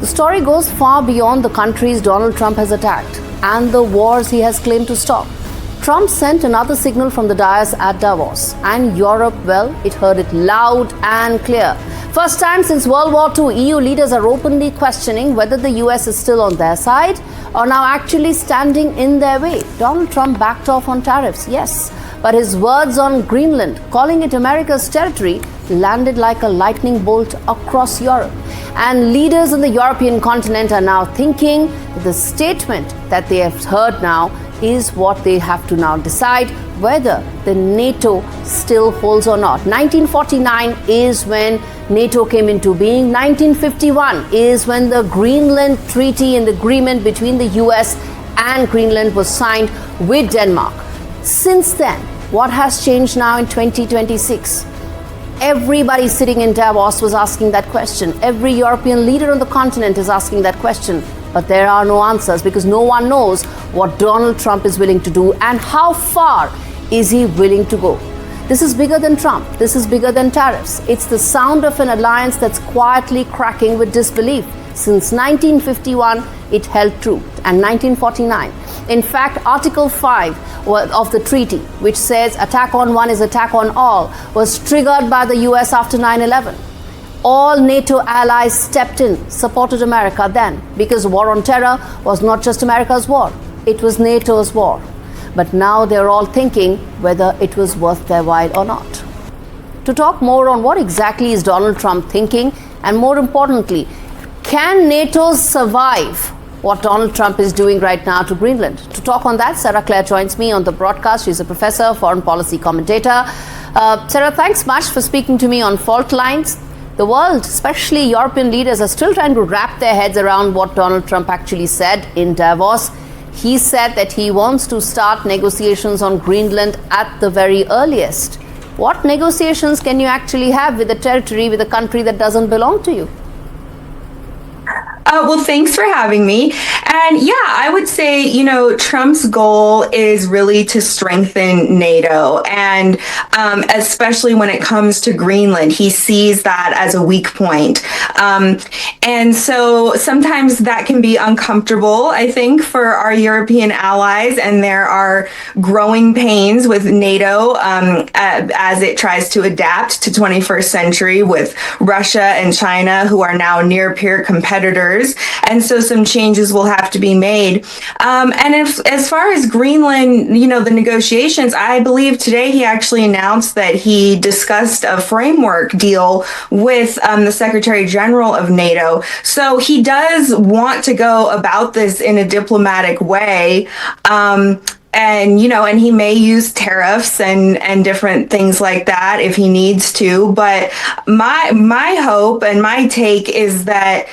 The story goes far beyond the countries Donald Trump has attacked and the wars he has claimed to stop. Trump sent another signal from the dais at Davos, and Europe, well, it heard it loud and clear. First time since World War II, EU leaders are openly questioning whether the US is still on their side or now actually standing in their way. Donald Trump backed off on tariffs, yes, but his words on Greenland, calling it America's territory, landed like a lightning bolt across Europe. And leaders on the European continent are now thinking that the statement that they have heard now is what they have to now decide whether the NATO still holds or not. 1949 is when NATO came into being. 1951 is when the Greenland Treaty and agreement between the US and Greenland was signed with Denmark. Since then, what has changed now in 2026? Everybody sitting in Davos was asking that question. Every European leader on the continent is asking that question. But there are no answers because no one knows what Donald Trump is willing to do and how far is he willing to go. This is bigger than Trump. This is bigger than tariffs. It's the sound of an alliance that's quietly cracking with disbelief. Since 1951, it held true, and 1949. In fact, Article 5 of the treaty, which says attack on one is attack on all, was triggered by the US after 9/11. All NATO allies stepped in, supported America then, because war on terror was not just America's war, it was NATO's war. But now they're all thinking whether it was worth their while or not. To talk more on what exactly is Donald Trump thinking, and more importantly, can NATO survive what Donald Trump is doing right now to Greenland? To talk on that, Sarah Claire joins me on the broadcast. She's a professor, foreign policy commentator. Sarah, thanks much for speaking to me on Faultlines. The world, especially European leaders, are still trying to wrap their heads around what Donald Trump actually said in Davos. He said that he wants to start negotiations on Greenland at the very earliest. What negotiations can you actually have with a territory, with a country that doesn't belong to you? Well, thanks for having me. And yeah, I would say, Trump's goal is really to strengthen NATO. And especially when it comes to Greenland, he sees that as a weak point. And so sometimes that can be uncomfortable, I think, for our European allies. And there are growing pains with NATO as it tries to adapt to 21st century with Russia and China, who are now near peer competitors. And so some changes will have to be made. And as far as Greenland, the negotiations, I believe today he actually announced that he discussed a framework deal with the Secretary General of NATO. So he does want to go about this in a diplomatic way. And he may use tariffs and different things like that if he needs to. But my hope and my take is that,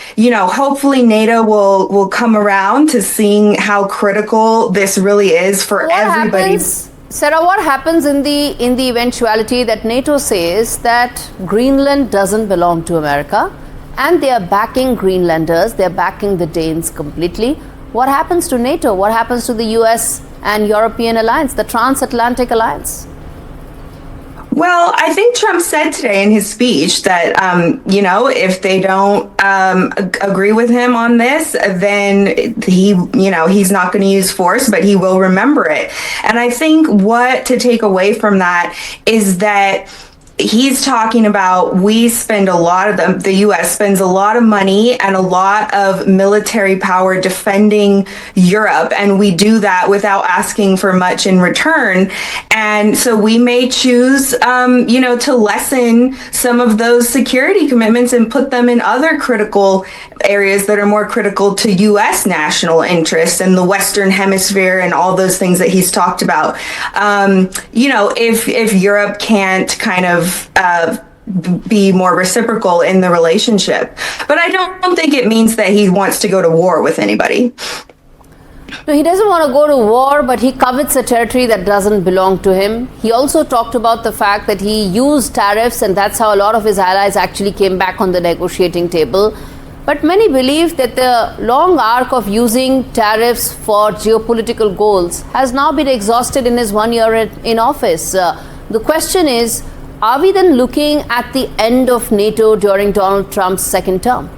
hopefully NATO will come around to seeing how critical this really is for everybody. Sarah, what happens in the eventuality that NATO says that Greenland doesn't belong to America and they are backing Greenlanders, they're backing the Danes completely? What happens to NATO? What happens to the US and European alliance, the transatlantic alliance? Well, I think Trump said today in his speech that, if they don't agree with him on this, then he's not going to use force, but he will remember it. And I think what to take away from that is that he's talking about we spend a lot of the U.S. spends a lot of money and a lot of military power defending Europe, and we do that without asking for much in return. And so we may choose, to lessen some of those security commitments and put them in other critical areas that are more critical to U.S. national interests and the Western Hemisphere and all those things that he's talked about. If Europe can't kind of be more reciprocal in the relationship. But I don't think it means that he wants to go to war with anybody. No, he doesn't want to go to war, but he covets a territory that doesn't belong to him. He also talked about the fact that he used tariffs, and that's how a lot of his allies actually came back on the negotiating table. But many believe that the long arc of using tariffs for geopolitical goals has now been exhausted in his 1 year in office. The question is, are we then looking at the end of NATO during Donald Trump's second term?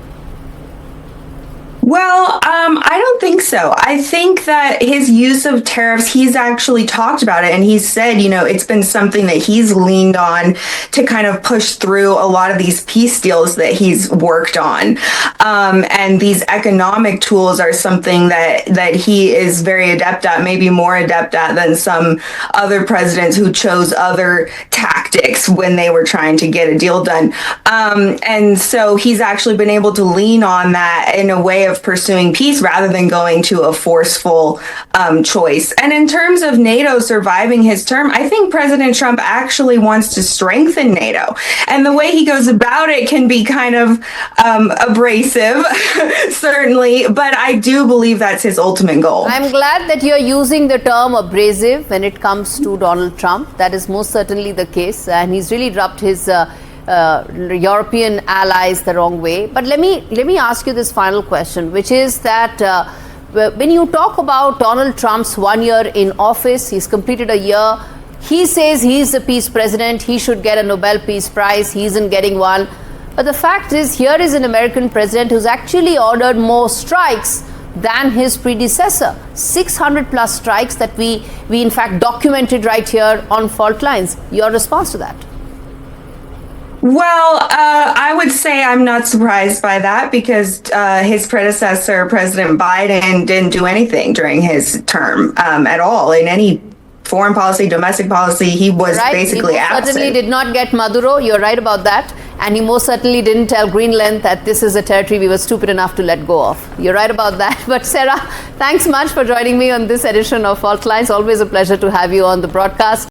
think so. I think that his use of tariffs, he's actually talked about it, and he's said, it's been something that he's leaned on to kind of push through a lot of these peace deals that he's worked on. And these economic tools are something that he is very adept at, maybe more adept at than some other presidents who chose other tactics when they were trying to get a deal done. And so he's actually been able to lean on that in a way of pursuing peace rather than going to a forceful choice. And in terms of NATO surviving his term, I think President Trump actually wants to strengthen NATO. And the way he goes about it can be kind of abrasive, certainly, but I do believe that's his ultimate goal. I'm glad that you're using the term abrasive when it comes to Donald Trump. That is most certainly the case, and he's really rubbed his European allies the wrong way. But let me ask you this final question, which is that when you talk about Donald Trump's 1 year in office, he's completed a year. He says he's the peace president. He should get a Nobel Peace Prize. He isn't getting one. But the fact is, here is an American president who's actually ordered more strikes than his predecessor. 600 plus strikes that we in fact documented right here on Faultlines. Your response to that? Well, I would say I'm not surprised by that because his predecessor, President Biden, didn't do anything during his term at all in any foreign policy, domestic policy. He was basically absent. He certainly did not get Maduro. You're right about that. And he most certainly didn't tell Greenland that this is a territory we were stupid enough to let go of. You're right about that. But Sarah, thanks much for joining me on this edition of Faultlines. Always a pleasure to have you on the broadcast.